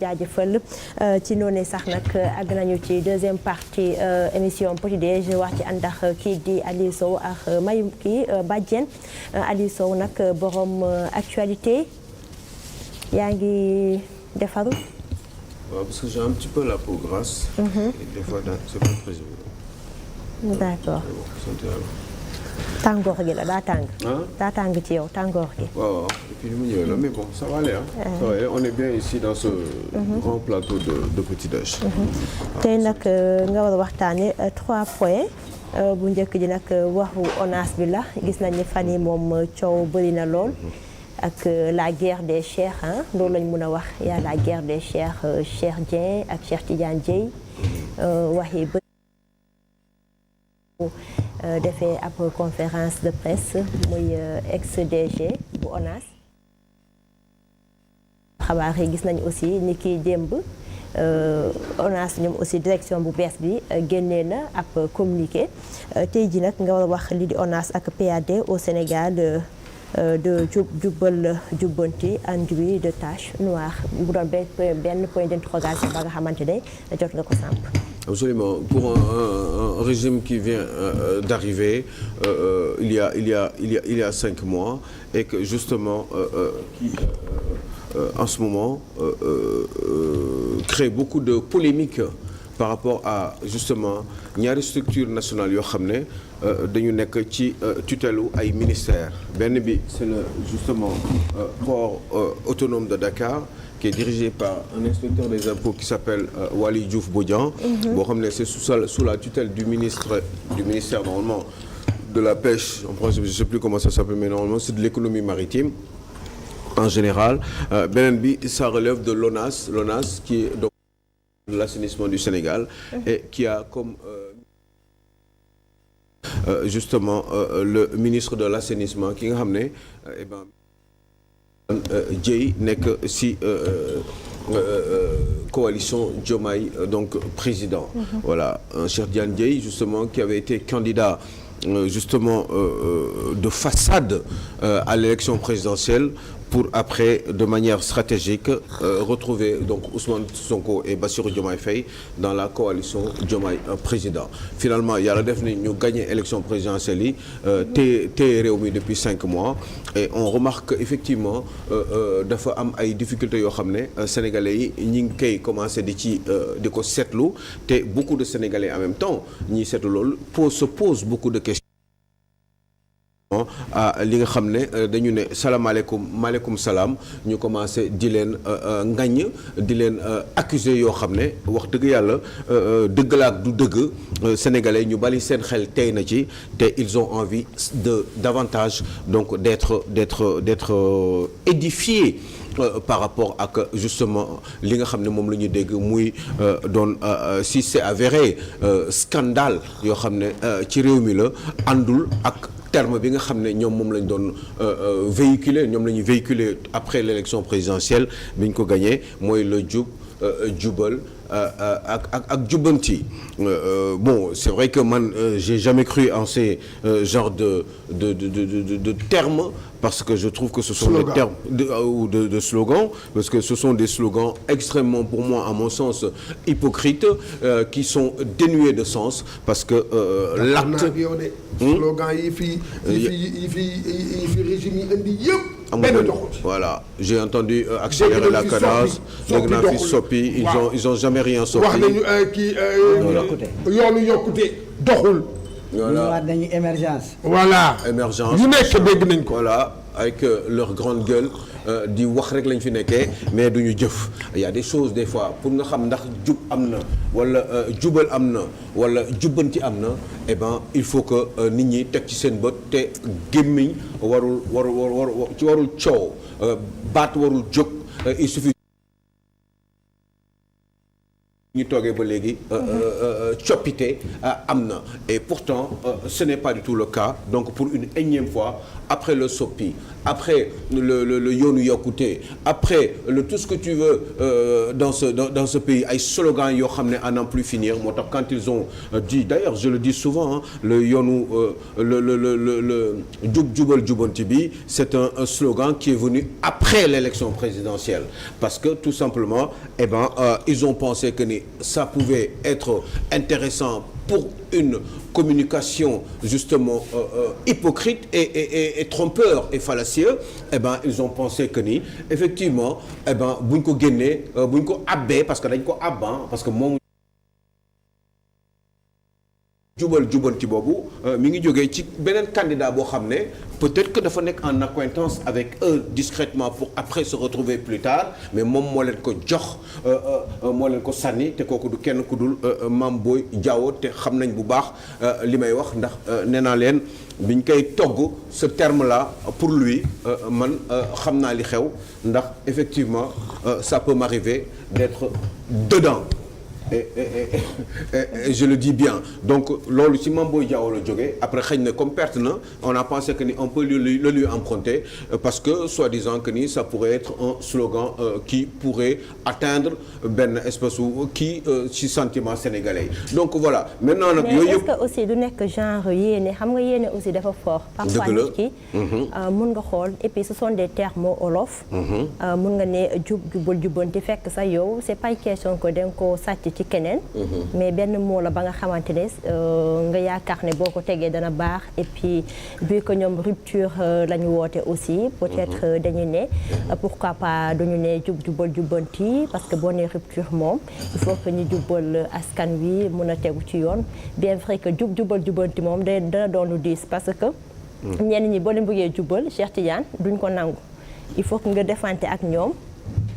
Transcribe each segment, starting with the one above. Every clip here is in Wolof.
jaajëfal ci noonu sax nag àgg nañu ci deuxième partie émission Petit Déj wax ci ànd ak kii di Aliou Sow ak mayu kii Badiane Aliou Sow nag borom actualité yaa ngi defaru. waaw parce que j'ai un petit peu la peau grasse. Et des fois c'est pas très évident. D'accord. sant yàlla. tàngoor gi la daa tàng. daa tàng ci yow tàngoor gi. waaw et puis mu ñëw la mais bon ça va aller ça va aller on est bien ici dans ce grand plateau de Petit Déj. tey nag nga war a waxtaanee 3 points bu njëkk ji nag waxu ONAS bi la gis nañ ni fan yi moom coow bëri na lool ak la guerre des cheikhs loolu lañ mën a wax yaa la guerre des cheikhs Cheikh Dieng ak Cheikh Tidiane Dièye wax yi bëri defee ab conférence de presse muy ex-DG bu ONAS xabaar yi gis nañu aussi ni kiy démb ONAS ñoom aussi direction bu bees bi génnee na ab communiqué tey ji nag nga war a wax li di ONAS ak PAD au Sénégal de jubbanti enduit de taches noires bu doon benn point d'interrogation ba nga xamante ne jot nga ko samp. Absolument. Pour un régime qui vient d'arriver il y a 5 mois et que justement qui en ce moment crée beaucoup de polémiques par rapport à justement ñaari structure nationale yoo xam ne dañu nekk ci tutelu ay ministères benn bi c'est le justement port autonome de Dakar qui est dirigé par un inspecteur des impôts qui s'appelle Waly Diouf Bodian boo xam ne c'est sous la tutelle du ministère normalement de la pêche en principe je sais plus comment ça s'appelle mais normalement c'est de l'économie maritime en général beneen bi ça relève de l'ONAS qui est donc de l'assainissement du Sénégal et qui a comme justement le ministre de l'assainissement ki nga xam ne eh ben Dièye nekk ci coalition Diomaye donc président voilà Cheikh Tidiane Dièye justement qui avait été candidat justement de façade à l'élection présidentielle pour après de manière stratégique retrouver donc Ousmane Sonko et Bassirou Diomaye Faye dans la coalition Diomaye président finalement yàlla def ni ñu gagné élection présidentielle yi téye réew mi depuis 5 mois et on remarque effectivement dafa am ay difficultés yoo xam ne sénégalais yi ñi ngi koy commencé di ko seetlu te beaucoup de sénégalais en même temps ñiy seetlu loolu se pose beaucoup de questions li nga xam ne dañu ne salaamaaleykum maaleykum salaam ñu commencé di leen ngañ di leen accuser yoo xam ne wax dëgg yàlla dëgg la ak du dëgg sénégalais ñu bari seen xel tey na ci te ils ont envie de davantage donc d'être édifiés par rapport ak justement li nga xam ne moom la ñu dégg muy doon si c'est avéré scandale yoo xam ne ci réew mi la àndul ak terme bi nga xam ne ñoom moom lañ doon véhiculer ñoom la ñuy véhiculer après l'élection présidentielle bi ñu ko gagné mooy le jubal ak jubbanti bon c'est vrai que man j'ai jamais cru en ces genres de termes parce que je trouve que ce sont des termes de slogans parce que ce sont des slogans extrêmement pour moi à mon sens hypocrites qui sont dénués de sens parce que l'acte slogan yi fi régime yi indi yëpp voilà j'ai entendu accélérer la cadence dégg naa fi soppi ils ont jamais rien soppi wax nañu kii yoonu yokkute doxul voilà dañuy émergence. voilà émergence ñu nekk dégg nañ ko. voilà avec leur grande gueule di wax rek lañ fi nekkee mais duñu jëf il y a des choses des fois pour nga xam ndax jub am na wala jubal am na wala jubbanti am na eh ben il faut que nit ñi teg ci seen bët te gémmiñ warul coow baat warul jóg il suffit ñu toogee ba léegi coppite am na et pourtant ce n'est pas du tout le cas donc pour une énième fois après le Sopi après le yoonu yokkute après tout ce que tu veux dans ce pays ay slogan yoo xam ne à n'en plus finir moo tax quand ils ont dit d'ailleurs je le dis souvent le yoonu le jubal jubanti bi c'est un slogan qui est venu après l'élection présidentielle parce que tout simplement ils ont pensé que ni ça pouvait être intéressant pour une communication justement hypocrite et trompeur et fallacieux ils ont pensé que ni effectivement buñ ko génnee buñ ko abbee parce que dañ ko abban parce que moom jubal jubanti boobu mi ngi jógee ci beneen candidat boo xam ne peut-être que dafa nekk en accointance avec eux discrètement pour après se retrouver plus tard mais moom moo leen ko jox moo leen ko sànni te kooku du kenn ku dul Mame Boye Diao te xam nañ bu baax li may wax ndax nee naa leen biñ koy togg ce terme là pour lui man xam naa li xew ndax effectivement ça peut m'arriver d'être dedans et je le dis bien donc loolu ci Mame Boye Diao la jógee après xëy na comme perte na on a pensé que ni on peut le lui emprunter parce que soi-disant que ni ça pourrait être un slogan qui pourrait atteindre benn espèce u kii ci sentiment sénégalais donc voilà maintenant nag yooyu yëpp mais est-ce que aussi du nekk genre yéene xam nga yéene aussi dafa fort parfois nit ki mun nga xool et puis ce sont des termes wolof mun nga ne jubal jubanti fekk sa yow c'est pas une question que da nga ko sàcc ci keneen mais benn moo la ba nga xamante ne nga yaakaar ne boo ko tegee dana baax et puis vu que ñoom rupture la ñu woote aussi peut-être dañu ne pourquoi pas dañu ne jubal jubanti parce que boo nee rupture moom il faut que ñu jubal askan wi mun a tegu ci yoon bien vrai que jubal jubanti moom dana doon lu diis parce que ñenn ñi boo leen bëggee jubal Cheikh Tidiane duñ ko nangu il faut que nga defante ak ñoom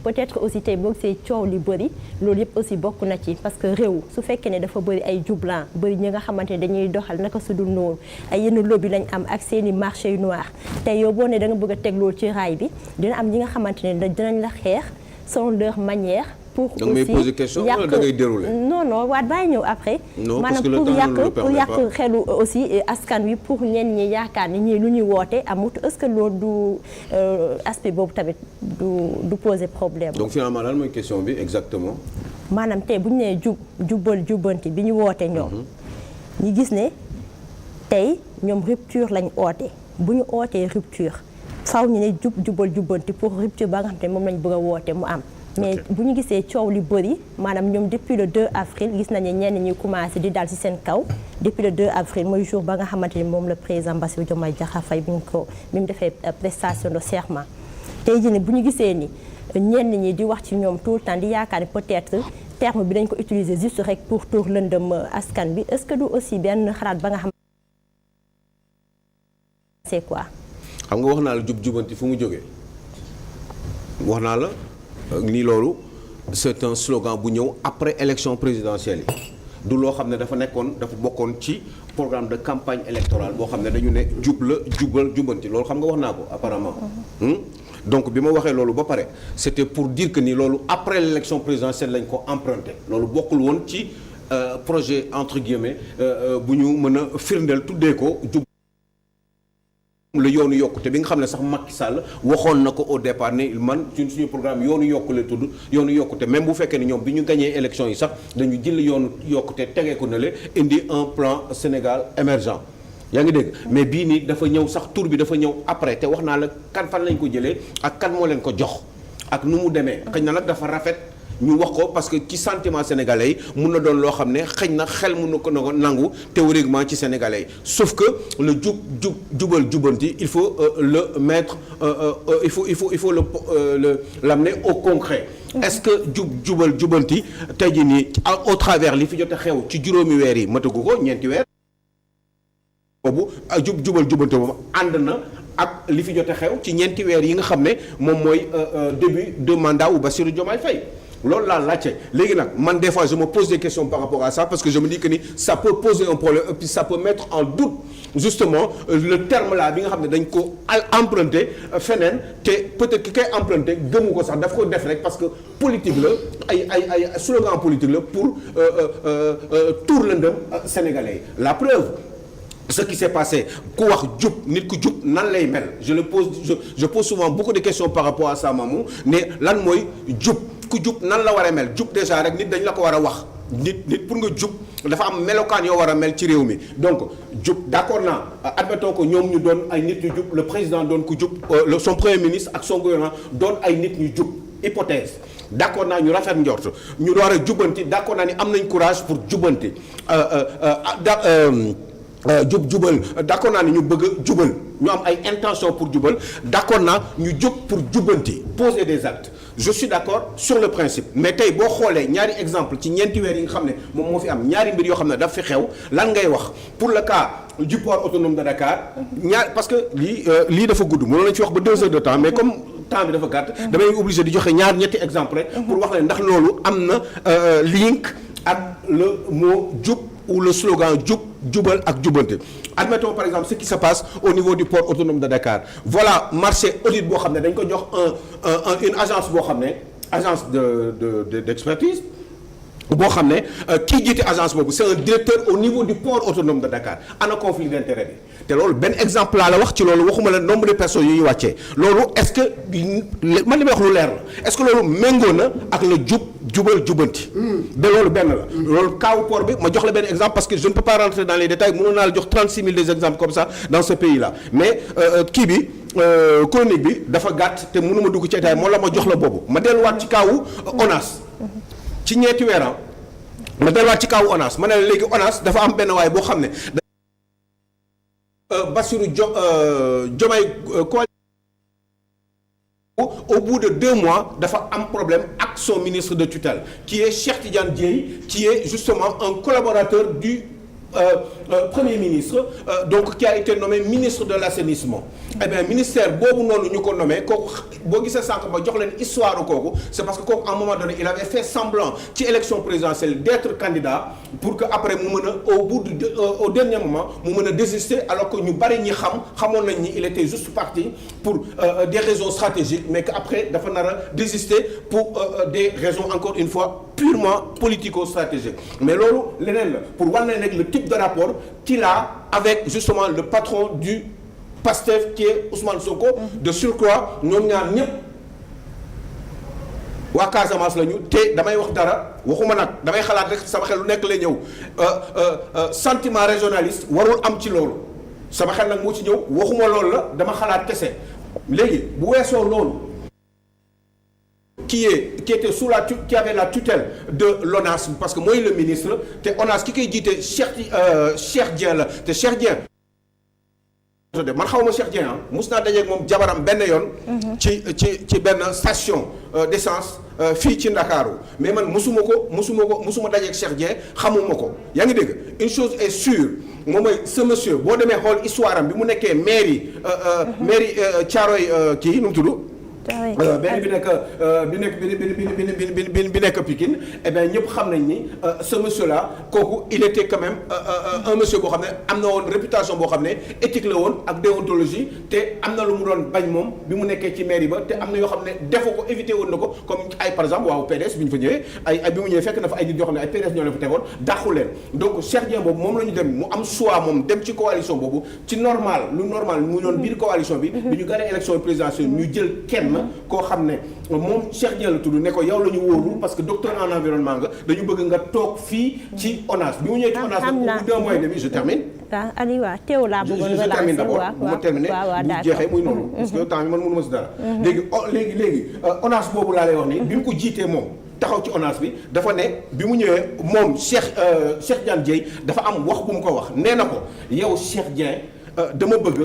peut-être aussi tey boo gisee coow li bëri loolu yëpp aussi bokk na ci parce que réew su fekkee ne dafa bëri ay jublan bëri ñi nga xamante ne dañuy doxal naka su dul noonu ay yenn lobby lañ am ak seeni marché yu noir tey yow boo ne da nga bëgg a teg loolu ci raay bi dina am ñi nga xamante ne dinañ la xeex selon leur manière pour da nga may poser question wala da ngay dérouler non waat bàyyi ñëw après maanaam pour yàq xelu aussi askan wi pour ñenn ñi yaakaar ni ñii lu ñuy woote amut est-ce que loolu du aspect boobu tamit du poser problème donc finalement lan mooy question bi exactement maanaam tey bu ñu nee jubal jubanti bi ñu woote ñoom ñi gis ne tey ñoom rupture lañ oote bu ñu ootee rupture faw ñu ne jubal jubanti pour rupture ba nga xam te moom lañ bëgg a woote mu am mais bu ñu gisee coow li bëri maanaam ñoom depuis le 2 avril gis nañu ñenn ñi commencé di dal ci seen kaw depuis le 2 avril mooy jour ba nga xamante ni moom le président Bassirou Diomaye Diakhar Faye bi mu defee prestation de serment tey jii bu ñu gisee ni ñenn ñi di wax ci ñoom tout le temps di yaakaar ni peut-être terme bi dañ ko utiliser juste rek pour tuur lëndëm askan bi est-ce que du aussi benn xalaat ba nga xam c'est quoi. xam nga wax naa la jubanti fu mu jógee wax naa la. nii loolu c'est un slogan bu ñëw après élection présidentielle yi du loo xam ne dafa bokkoon ci programme de campagne électorale boo xam ne dañu ne jubal jubanti loolu xam nga wax naa ko apparemment donc bi ma waxee loolu ba pare c'était pour dire que ni loolu après l'élection présidentielle lañ ko emprunté loolu bokkul woon ci projet entre guillemets bu ñu mën a firndeel tuddee ko le yoonu yokkute bi nga xam ne sax Macky Sall waxoon na ko au départ ne man suñu programme yoonu yokku la tudd yoonu yokkute même bu fekkee ne ñoom bi ñu gañee élection yi sax dañu jël yoonu yokkute tegee ko na le indi un plan Sénégal émergent yaa ngi dégg mais bii nii dafa ñëw sax tur bi dafa ñëw après te wax naa la kan fan lañ ko jëlee ak kan moo leen ko jox ak nu mu demee xëy na nag dafa rafet ñu wax ko parce que ci sentiment sénégalais yi mun na doon loo xam ne xëy na xel mun na ko nangu théoriquement ci sénégalais yi sauf que le jubal jubanti il faut le mettre il faut l'amener au concret. est-ce que jubal jubanti tey jii nii au travers li fi jot a xew ci juróomi weer yi matagu ko ñeenti weer boobu jubal jubanti boobu ànd na ak li fi jot a xew ci ñeenti weer yi nga xam ne moom mooy début de mandat wu Bassirou Diomaye Faye loolu laa laajte léegi nag man des fois je me pose des questions par rapport à ça parce que je me dis que ni ça peut poser un problème et puis ça peut mettre en doute justement le terme là bi nga xam ne dañ ko emprunté feneen te peut-être ki koy emprunté gëmu ko sax daf ko def rek parce que politique la ay slogan politique la pour tour lëndëm sénégalais yi la preuve ce qui s'est passé ku wax jub nit ku jub nan lay mel je pose souvent beaucoup de questions par rapport à ça Mamou ne lan mooy jub ku jub nan la war a mel jub déjà rek nit dañ la ko war a wax nit pour nga jub dafa am melokaan yoo war a mel ci réew mi donc jub d'accord naa admettons que ñoom ñu doon ay nit ñu jub le président doon ku jub son premier ministre ak son gouvernement doon ay nit ñu jub hypothèse d'accord naa ñu rafet njort ñu door a jubanti d'accord naa ni am nañ courage pour jubanti jubal d'accord naa ni ñu bëgg a jubal ñu am ay intention pour jubal d'accord naa ñu jóg pour jubanti poser des actes je suis d'accord sur le principe mais tey boo xoolee ñaari exemple ci ñeenti weer yi nga xam ne moom moo fi am ñaari mbir yoo xam ne daf fi xew lan ngay wax pour le cas du port autonome de Dakar parce que lii dafa gudd mënoon nañu ci wax ba 2 heures de temps mais comme temps bi dafa gàtt damay obligé di joxe ñetti exemple rek pour wax leen ndax loolu am na link ak le mot jub ou le slogan jubal ak jubante admettons par exemple ce qui se passe au niveau du port autonome de Dakar voilà marché audit boo xam ne dañ ko jox une agence boo xam ne agence d'expertise boo xam ne kii jiite agence boobu c'est un directeur au niveau du port autonome de Dakar ana conflit d'intérêt bi te loolu benn exemple laa la wax ci loolu waxuma la nombre de personnes yu ñuy wàccee loolu est-ce que man li may wax lu leer la est-ce que loolu méngoo na ak la jubal jubanti de loolu benn la loolu kaawu port bi ma jox la benn exemple parce que je ne peux pas rentrer dans les détails mënoon naa la jox 36 000 des exemples comme ça dans ce pays là mais kii bi chronique bi dafa gàtt te mënuma dugg ci détail moo la ma jox la boobu ma delluwaat ci kaawu ONAS ci ñeenti weeram ma delluwaat ci kaawu ONAS ma ne la léegi ONAS dafa am benn waay boo xam ne Bassirou Diomaye au bout de 2 mois dafa am problème ak son ministre de tutelle qui est Cheikh Tidiane Dièye qui est justement un collaborateur du premier ministre donc qui a été nommé ministre de l'assainissement eh bien ministère boobu noonu ñu ko nommé kooku boo gisee sànq ba jox leen histoire kooku c'est parce que kooku à un moment donné il avait fait semblant ci élection présidentielle d'être candidat pour que après mu mën a au dernier moment mu mën a désister alors que ñu bari ñi xamoon nañ ni il était juste parti pour des raisons stratégiques mais que après dafa nar a désister pour des raisons encore une fois purement politico-stratégiques mais loolu leneen la pour wane ne le type de rapport qu'il a avec justement le patron du PASTEF qui est Ousmane Sonko de surcroît ñoom ñaar ñëpp waa Casamance la ñu te damay wax dara waxuma nag damay xalaat rek sama xel lu nekk lay ñëw sentiment régionaliste warul am ci loolu sama xel nag moo ci ñëw waxuma loolu la dama xalaat kese léegi bu weesoo loolu qui était qui avait la tutelle de l'ONAS parce que mooy le ministre te ONAS ki koy jiite Cheikh Dieng la te Cheikh Dieng man xaw ma Cheikh Dieng mus naa dajeeg moom jabaram benn yoon ci benn station d'essence fii ci Ndakaaru mais man musuma dajeeg Cheikh Dieng xamuma ko yaa ngi dégg une chose est sûre moom mooy ce monsieur boo demee xool histoire am bi mu nekkee mairie Thiaroye kii nu mu tudd benn bi nekk Pikine eh bien ñëpp xam nañ ni ce monsieur là kooku il était quand même un monsieur boo xam ne am na woon réputation boo xam ne éthique la woon ak déontologie te am na lu mu doon bañ moom bi mu nekkee ci mairie ba te am na yoo xam ne defu ko éviter woon na ko comme ay par exemple waaw PDS bi ñu fa ñëwee ay bi mu ñëwee fekk na fa ay nit yoo xam ne ay PDS ñoo leen fa tegoon dàqu leen donc Cheikh Dieng boobu moom la ñu dem mu am choix moom dem ci coalition boobu ci normal mu doon biir coalition bi bi ñu gagné élection présidentielle ñu jël kenn koo xam ne moom Cheikh Dieng la tudd ne ko yow la ñu wóolu parce que docteur en environnement nga dañu bëgg nga toog fii ci ONAS bi mu ñëwee ci ONAS au bout d'un mois et demi je termine. Aliou teew laa bëggoon je termine d'abord bu ma terminer bu jeexee muy noonu. parce que temps bi man mënu ma si dara. léegi ONAS boobu laa lay wax ni bi mu ko jiitee moom taxaw ci ONAS bi dafa ne bi mu ñëwee moom Cheikh Tidiane Dièye dafa am wax bu mu ko wax nee na ko yow Cheikh Dieng. dama bëgg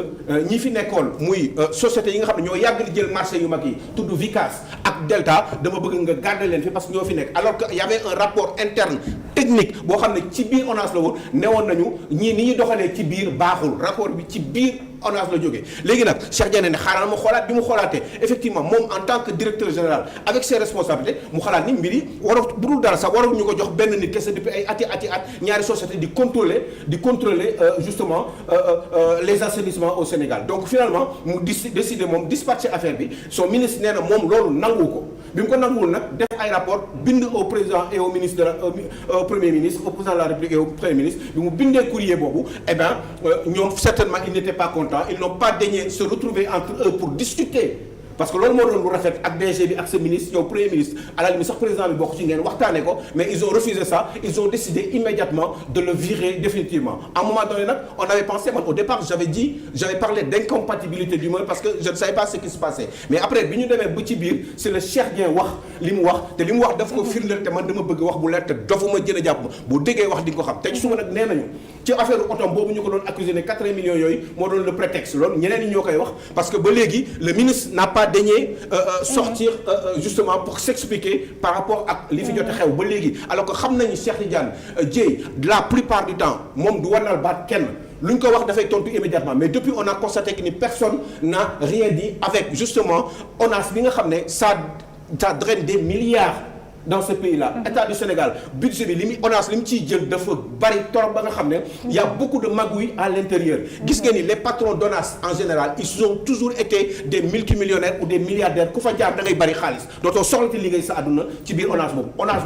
ñi fi nekkoon muy sociétés yi nga xam ne ñoo yàgg di jël marché yu mag yi tudd Vicas ak Delta dama bëgg nga garder leen fi parce que ñoo fi nekk alors que y avait un rapport interne technique boo xam ne ci biir ONAS la woon newoon nañu ñii ni ñuy doxalee ci biir baaxul rapport bi ci biir ONAS la jógee léegi nag Cheikh Dieng ne xaaral ma xoolaat bi mu xoolaatee effectivement moom en tant que directeur général avec ses responsabilités mu xalaat ni mbir yi waroo bu dul dara sax waroo ñu ko jox benn nit kese depuis ay ati ñaari société di contrôler justement les assainissements au Sénégal donc finalement mu décidé moom dispatcher affaire bi son ministre nee na moom loolu nangu ko bi mu ko nanguwul nag def ay rapport bind au président et au ministre au premier ministre au président de la République et au premier ministre bi mu bindee courrier boobu eh bien ñoom certainement ils n'étaient pas contents ils n'ont pas daigné se retrouver entre eux pour discuter parce que loolu moo doon lu rafet ak DG bi ak sa ministre yow premier ministre à la limite sax président bi bokk ci ngeen waxtaanee ko mais ils ont refusé ça ils ont décidé immédiatement de le virer définitivement à un moment donné nag on avait pensé man au départ j'avais parlé d'incompatibilité d'humeur parce que je ne savais pas ce qui se passait mais après bi ñu demee ba ci biir c'est le Cheikh Dieng wax li mu wax te li mu wax daf ko firndeel te man dama bëgg wax bu leer te dofuma jën a jàpp ma bu déggee wax di nga ko xam te ci suma nag nee nañu ci affaire otom boobu ñu ko doon accusé ne 80 millions yooyu moo doon le prétexte loolu ñeneen ñi ñoo koy wax parce que ba léegi le ministre n'a pas daigné sortir justement pour s'expliquer par rapport ak li fi jot a xew ba léegi alors que xam nañu Cheikh Tidiane Dièye la plupart du temps moom du wanal baat kenn lu ñu ko wax dafay tontu immédiatement mais depuis on a constaté que ni personne n'a rien dit avec justement ONAS bi nga xam ne ça draine des milliards dans ce pays-là État du Sénégal budget bi li muy ONAS li mu ciy jël dafa bari torop ba nga xam ne y a beaucoup de magouilles à l'intérieur gis nga ni les patrons d'ONAS en général ils ont toujours été des multimillionnaires ou des milliardaires ku fa jaar da ngay bari xaalis dootoo soxlati liggéey sa àdduna ci biir ONAS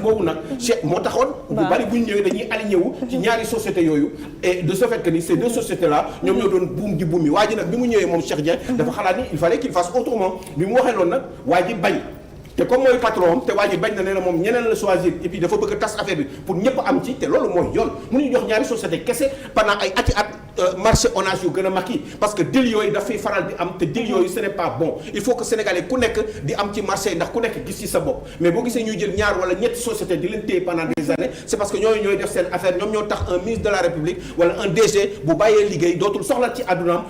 boobu nag chef moo taxoon bu bari bu ñu ñëwee dañuy aligné wu ci ñaari sociétés yooyu et de ce fait que ni ces deux sociétés là ñoom ñoo doon buum di buum yi waa ji nag bi mu ñëwee moom Cheikh Dieng dafa xalaat ni il fallait qu'il fasse autrement bi mu waxee loolu nag waa ji bañ te comme mooy patron te waa ji bañ na nee na moom ñeneen la choisir et puis dafa bëgg a tas affaire bi pour ñëpp am ci te loolu mooy yoon mënuñu jox ñaari société kese pendant ay ati at marché ONAS yu gën a mag yi parce que deal yooyu dafay faral di am te deal yooyu ce n'est pas bon il faut que sénégalais ku nekk di am ci marché ndax ku nekk gis ci sa bopp mais boo gisee ñuy jël ñaar wala ñetti société di leen téye pendant des années c'est parce que ñooy def seen affaire ñoom ñoo tax un ministre de la République wala un DG bu bàyyee liggéey dootul soxla ci àddunaam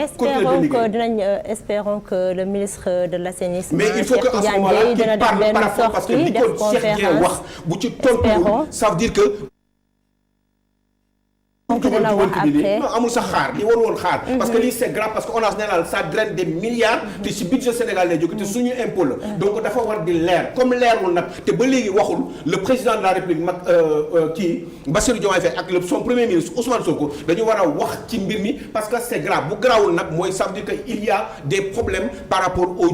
espérons que le ministre de l'assainissement mais il faut que à ce moment-là qu'il parle par rapport parce que li ko Cheikh Dieng wax bu ci tontuwul ça veut dire que non amul sax xaar li waru woon xaar parce que lii c'est grave parce que ONAS nee naa ça draine des milliards te ci budget Sénégal lay jóge te suñu impôt la donc dafa war di leer comme leerul nag te ba léegi waxul le président de la République mag kii Bassirou Diomaye Faye ak son premier ministre Ousmane Sonko dañu war a wax ci mbir mi parce que c'est grave bu grawul nag mooy ça veut dire que il y a des problèmes par rapport au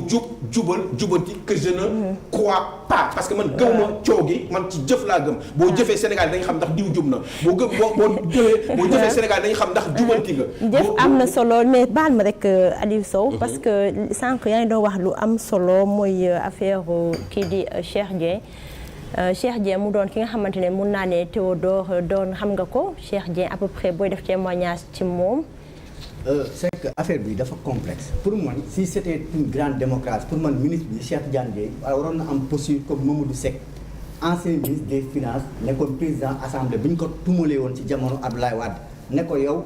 jubanti que je ne crois pas parce que man gëwuma coow gi man ci jëf laa gëm boo jëfee Sénégal dañu xam ndax diw jub na boo jëfee Sénégal dañu xam ndax jubanti nga. jëf am na solo mais baal ma rek Aliou Sow parce que sànq yaa ngi doon wax lu am solo mooy affaire kii di Cheikh Dieng mu doon ki nga xamante ne mun naa ne Théodore doon xam nga ko Cheikh Dieng à peu près booy def témoignage ci moom. C'est que affaire bi dafa complexe pour man si c'était une grande démocratie pour man ministre bi Cheikh Dieng waroon na am posture comme Mamadou Seck ancien ministre des finances nekkoon président assemblée bi ñu ko tumalee woon ci jamono Abdoulaye Wade ne ko yow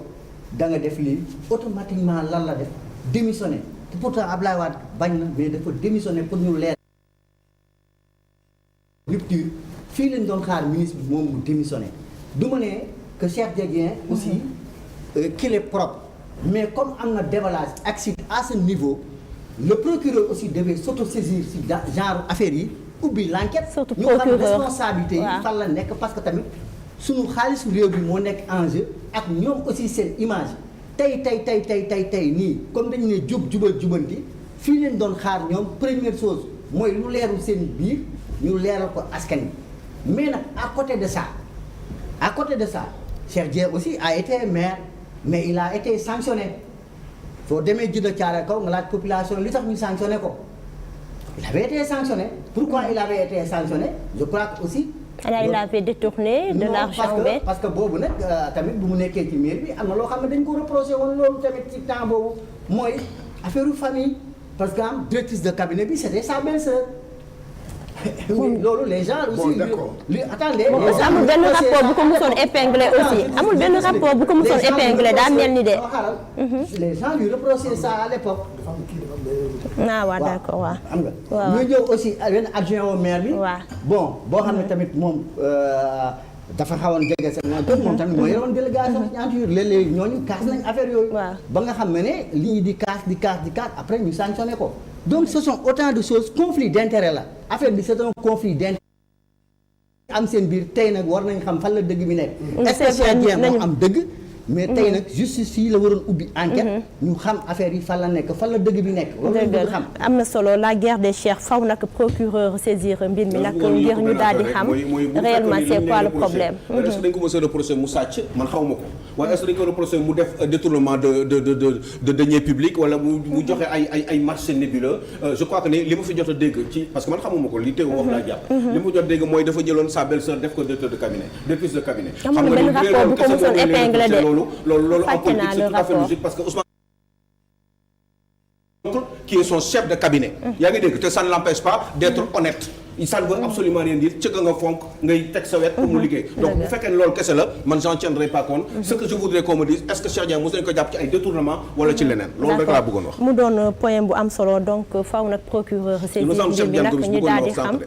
da nga def lii automatiquement lan la def démissionné te pourtant Abdoulaye Wade bañ na mais dafa démissionné pour ñu leer rupture fii lañ doon xaar ministre bi moom mu démissionné du ma ne que Cheikh Dieng aussi qu'il est propre mais comme am na déballage accès à ce niveau le procureur aussi devait s'autosaisir si genre affaire yi ubbi l'enquête ñu xam responsabilité yi fan la nekk parce que tamit suñu xaalisu réew bi moo nekk en jeu ak ñoom aussi seen image tey nii comme dañu ne jubanti fii leen doon xaar ñoom première chose mooy lu leerul seen biir ñu leeral ko askan wi mais nag à côté de ça Cheikh Dieng aussi a été maire mais il a été sanctionné foo demee Djiddah Thiaroye Kaw nga laaj population li tax ñu sanctionné ko il avait été sanctionné pourquoi il avait été sanctionné je crois que aussi il avait détourné de l'argent parce que boobu nag tamit bu mu nekkee ci maire bi am na loo xam ne dañ ko reproché woon loolu tamit ci temps boobu mooy affaire famille parce que am directrice de cabinet bi c'était sa belle-sœur loolu les gens aussi. Bon, d'accord. Attendez. amul benn rapport bu ko mosoon épinglé aussi amul benn rapport bu ko mosoon épinglé daa mel ni de. les gens lui reprochaient ça à l'époque. waaw d'accord waaw. xam nga. waaw ñu ñëw aussi benn adjoint au maire bi. waaw bon boo xam ne tamit moom dafa xawoon jege sénateur moom tamit mooy yoroon délégation signature léeg-léeg ñooñu kaas nañ affaire yooyu. ba nga xam ne li ñu di kaas après ñu sanctionné ko. donc ce sont autant de choses conflit d'intérêt la affaire bi c'est un conflit d'intérêt am seen biir tey nag war nañ xam fan la dëgg bi nekk. est-ce que Cheikh Dieng moo am dëgg. mais tey nag justice fii la waroon ubbi enquête. ñu xam affaire yi fan la nekk fan la dëgg bi nekk. loolu bëgg xam am na solo la guerre des chefs faw nag procureur saisir mbir mi nag ngir ñu daal di xam réellement c'est quoi le problème. est-ce que dañ ko mos a reprocher mu sàcc man xaw ma ko waaye est-ce que dañ ko reprocher mu def détournement de deniers publics wala mu joxe ay marché nébuleux je crois que ne li ma fi jot a dégg ci parce que man xamuma ko li teew wax laa jàpp. li ma jot a dégg mooy dafa jëloon sa belle-sœur def ko directeur de cabinet directrice de cabinet. xam nga benn rapport bu ko mosoon épinglé de loolu en politique c'est tout à fait logique parce que Ousmane qui est son chef de cabinet yaa ngi dégg te ça ne l'empêche pas d'être honnête ça ne veut absolument rien dire ci nga fonk ngay teg sa wet pour mu liggéey donc bu fekkee ne loolu kese la man j'en tiendrai pas compte ce que je voudrais qu'on me dise est-ce que Cheikh Dieng mos nañu ko jàpp ci ay détournement wala ci leneen loolu rek laa bëggoon wax mu doon point bu am solo donc faw nag procureur saisir mbir mi nag ñu daal di xam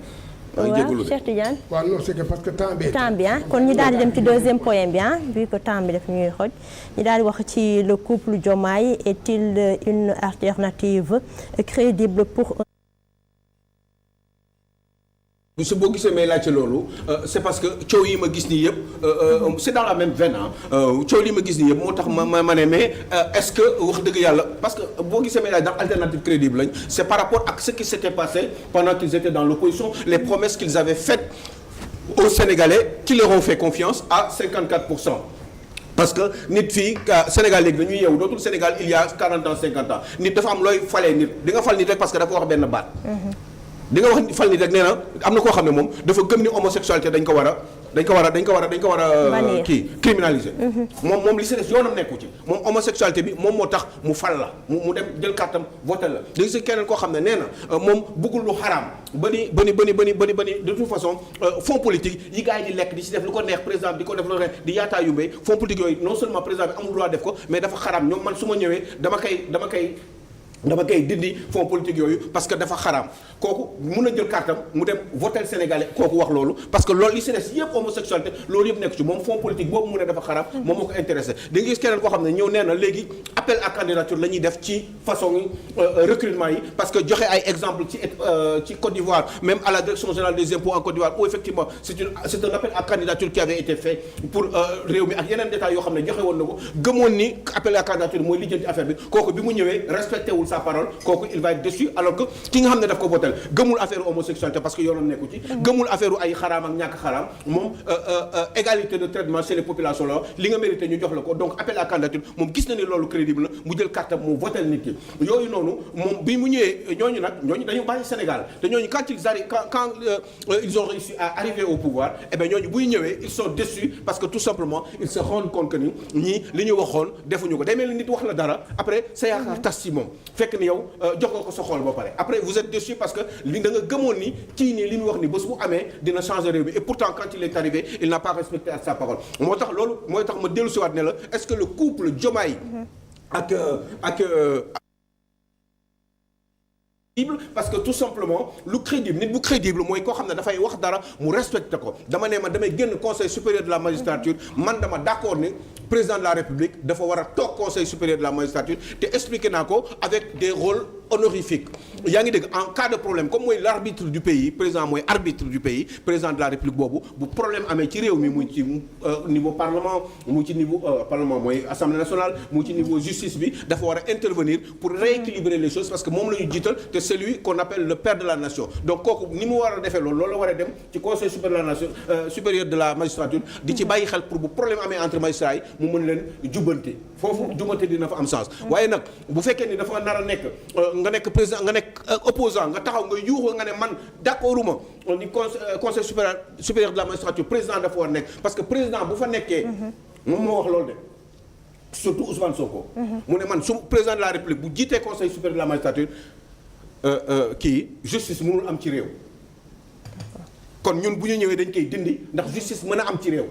waaw Cheikh Tidiane. waaw non c'est que parce que temps bi kon ñu daal di dem ci deuxième point bi vu que temps bi daf ñuy xoj ñu daal di wax ci le couple Diomaye est-il une alternative crédible pour su boo gisee may laajte loolu c'est parce que coow yi ma gis nii yëpp c'est dans la même veine coow yi ma gis nii yëpp moo tax ma ne mais est-ce que wax dëgg yàlla parce que boo gisee may laaj ndax alternative crédible lañ c'est par rapport ak ce qui s'était passé pendant qu'ils étaient dans l'opposition les promesses qu'ils avaient faites aux Sénégalais qui leur ont fait confiance à 54%. parce que nit fii Sénégal léegi dañuy yeewu dootul Sénégal il y a 40 ans 50 ans nit dafa am looy falee nit di nga fal nit rek parce que dafa wax benn baat. di nga wax fal nit rek nee na am na koo xam ne moom dafa gëm ni homosexualité dañ ko war a kii criminaliser. moom li si des yoonam nekku ci moom homosexualité bi moom moo tax mu fal la mu dem jël kàttam voté la da nga si keneen koo xam ne nee na moom bëggul lu xaraam ba ni de toute façon fonds politique yi gars yi di lekk di si def lu ko neex président bi di ko def lu ko neex di yaataa yumbee fonds politique yooyu non seulement président bi amul droit def ko mais dafa xaraam ñoom man su ma ñëwee dama koy dindi fonds politique yooyu parce que dafa xaraam kooku mun a jël kartam mu dem voter sénégalais kooku wax loolu parce que loolu li si des yëpp homosexualité loolu yëpp nekk ci moom fonds politique boobu mu ne dafa xaraam moom moo ko intéressé da nga gis keneen koo xam ne ñëw nee na léegi appel à candidature la ñuy def ci façon recrutement yi parce que joxe ay exemple ci Côte d'Ivoire même à la direction générale des impôts en Côte d'Ivoire où effectivement c'est un appel à candidature qui avait été fait pour réew mi ak yeneen détails yoo xam ne joxe woon na ko gëmoon ni appel à candidature mooy lijjanti affaire bi kooku bi mu ñëwee respecté wul sa parole kooku il va être déçu alors que ki nga xam ne daf ko votel gëmul affaire homosexualité parce que yoonam nekku ci gëmul affaire ay xaraam ak ñàkk xaraam moom égalité de traitement chez les populations la li nga mérité ñu jox la ko donc appel à candidature moom gis na ni loolu crédible la mu jël carte mu votel nit ki yooyu noonu moom bi mu ñëwee ñooñu dañu bàyyi Sénégal te ñooñu quand ils ont réussi à arriver au pouvoir et bien ñooñu buy ñëwee ils sont déçus parce que tout simplement ils se rendent compte que ni ñii li ñu waxoon defuñu ko day mel ni nit wax la dara après sa yaakaar tas ci moom fekk ni yow jox nga ko sa xol ba pare après vous êtes déçus parce que li da nga gëmoon ni kii nii li mu wax ni bés bu amee dina changer réew mi et pourtant quand il est arrivé il n'a pas respecté à sa parole moo tax loolu mooy tax ma dellu si waat ne la est-ce que le couple Diomaye ak parce que tout simplement lu crédible nit bu crédible mooy koo xam ne dafay wax dara mu respecté ko dama ne man damay génn conseil supérieur de la magistrature man dama d'accord ni président de la république dafa war a toog conseil supérieur de la magistrature te expliqué naa ko avec des rôles honorifiques yaa ngi dégg en cas de problème comme mooy l'arbitre du pays président mooy arbitre du pays président de la république boobu bu problème amee ci réew mi muy ci niveau parlement muy ci niveau parlement mooy assemblée nationale muy ci niveau justice bi dafa war a intervenir pour rééquilibrer les choses parce que moom la ñu jiital te c'est lui qu'on appelle le père de la nation donc kooku ni mu war a defee loolu la war a dem ci conseil supérieur de la nation supérieur de la magistrature di ci bàyyi xel pour bu problème amee entre magistrats yi mu mën leen jubbante foofu jubbante dina fa am sens waaye nag bu fekkee ni dafa nar a nekk nga nekk président nga nekk opposant nga taxaw nga yuuxu nga ne man d'accorduma ni conseil supérieur de la magistrature président dafa war nekk parce que président bu fa nekkee moom moo wax loolu de surtout Ousmane Sonko mu ne man su président de la république bu jiitee conseil supérieur de la magistrature justice mënul am ci réew kon ñun bu ñu ñëwee dañ koy dindi ndax justice mën a am ci réew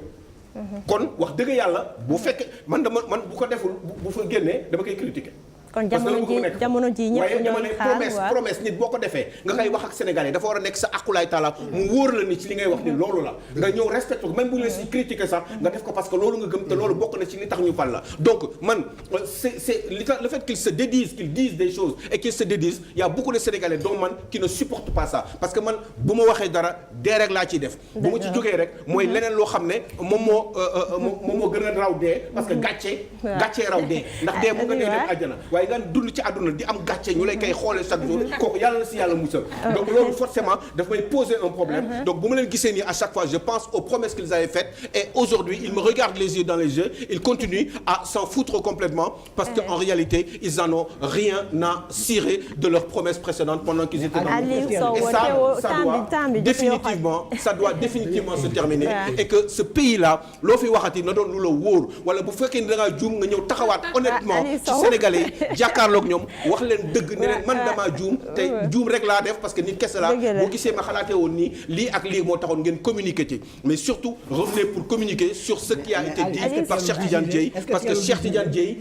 kon wax dëgg yàlla bu fekkee man bu ko deful bu fa génnee dama koy critiquer kon parce que dama bëgg mu nekk jamono ji ñëpp waaye dama ñoo ne xaar promesse nit boo ko defee nga koy wax ak sénégalais dafa war a nekk sa aqulaay taala mu wóor la ni ci li ngay wax ni loolu la nga ñëw respecté ko même bu ñu la si critiquer sax nga def ko parce que loolu nga gëm te loolu bokk na ci li tax ñu fal la donc man c'est le fait qu'ils se dédisent qu'ils disent des choses et qu'ils se dédisent il y a beaucoup de sénégalais dont man qui ne supportent pas ça parce que man bu ma waxee dara dee rek laa ciy def bu ma ci jógee rek mooy leneen loo xam ne moom moo gën a raw dee parce que gàccee raw dee ndax dee mu nga dee dem àjjana waaye nga dund ci àdduna di am gàcce ñu lay koy xoolee chaque jour kooku yàlla na si yàlla musal donc loolu forcément daf may poser un problème donc bu ma leen gisee nii à chaque fois je pense aux promesses qu'ils avaient faites et aujourd'hui ils me regardent les yeux dans les yeux ils continuent à s'en foutre complètement parce que en réalité ils en ont rien à cirer de leurs promesses précédentes pendant qu'ils étaient dans le et ça doit définitivement se terminer et que ce pays là loo fi waxati na doon lu la wóor wala bu fekkee ni da ngaa juum nga ñëw taxawaat honnêtement ci sénégalais yi jàkkaarloog ñoom wax leen dëgg ne leen man damaa juum te juum rek laa def parce que nit kese la boo gisee ma xalaatee woon nii lii ak lii moo taxoon ngeen communiquer ci mais surtout revenez pour communiquer sur ce qui a été dit par Cheikh Tidiane Dièye parce que Cheikh Tidiane Dièye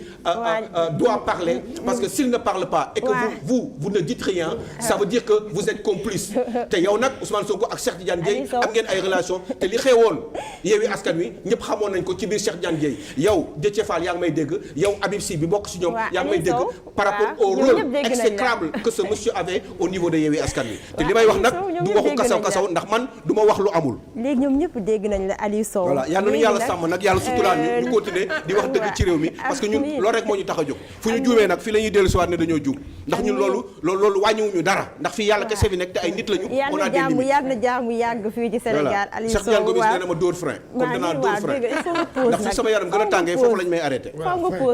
doit parler parce que s'il ne parle pas et que vous ne dites rien ça veut dire que vous êtes complice te yow nag Ousmane Sonko ak Cheikh Tidiane Dièye am ngeen ay relation te li xewoon Yewwi Askan Wi ñëpp xamoon nañ ko ci biir Cheikh Tidiane Dièye yow Déthié Fall yaa ngi may dégg yow Habib Sy bi bokk ci ñoom yaa ngi may dégg par rapport au rôle exécrable que ce monsieur avait au niveau de Yewwi Askan Wi te li may wax nag du waxu kasaw ndax man du ma wax lu amul léegi ñoom ñëpp dégg nañ la Aliou Sow voilà yal nañu yàlla sàmm nag yàlla suturaan ñu continuer di wax dëgg ci réew mi parce que ñun loolu rek moo ñu tax a jóg fu ñu juumee nag fii la ñuy dellu si waat ne dañoo juum ndax ñun loolu wàññiwuñu dara ndax fii yàlla kese fi nekk te ay nit lañu on a des limites yàlla na jàmm yàgg fii ci Sénégal Aliou Sow Cheikh Diane Gomis nee na ma dóor frein comme danaa dóor frein ndax fi sama yaram gën a tàngee foofu lañ may arrêté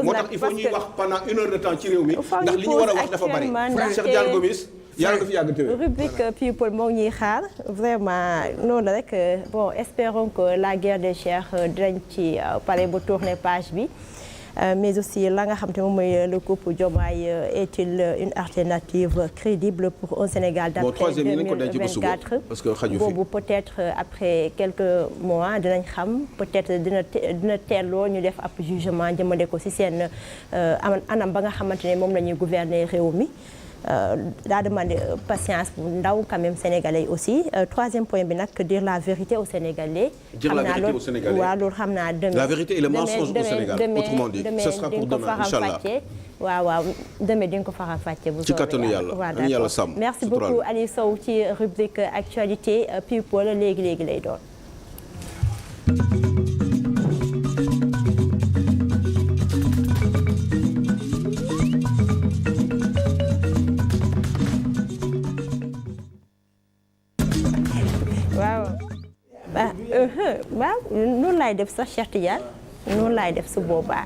moo tax il faut ñuy wax pendant une heure de temps ci réew mi ndax li ñu war a wax dafa bari Cheikh Diane Gomis yàlla nga fi yàgg tëwee rubrique people moo ñuy xaar vraiment noonu la rek bon espérons que la guerre des chers dinañ ci pare ba tourner page bi mais aussi la nga xam te moom mooy le couple Diomaye est-il une alternative crédible pour un Sénégal d'après 2024 boobu peut-être après quelques mois dinañ xam peut-être dina teelloo ñu def ab jugement jëmale ko ci seen anam ba nga xamante ne moom la ñuy gouverner réew mi daa demandé patience bu ndaw quand même sénégalais aussi troisième point bi nag dire la vérité aux Sénégalais. dire la vérité aux Sénégalais waaw loolu xam naa demain. la vérité et le mensonge au Sénégal autrement dit ce sera pour demain inchallah. waaw demain di nga ko faram fàcce bu ci kattanu yàlla waaw yàlla sàmm. merci beaucoup Aliou Sow ci rubrique actualité people léegi lay doon. waaw noonu laay def sax Cheikh Tidiane noonu laay def su boobaa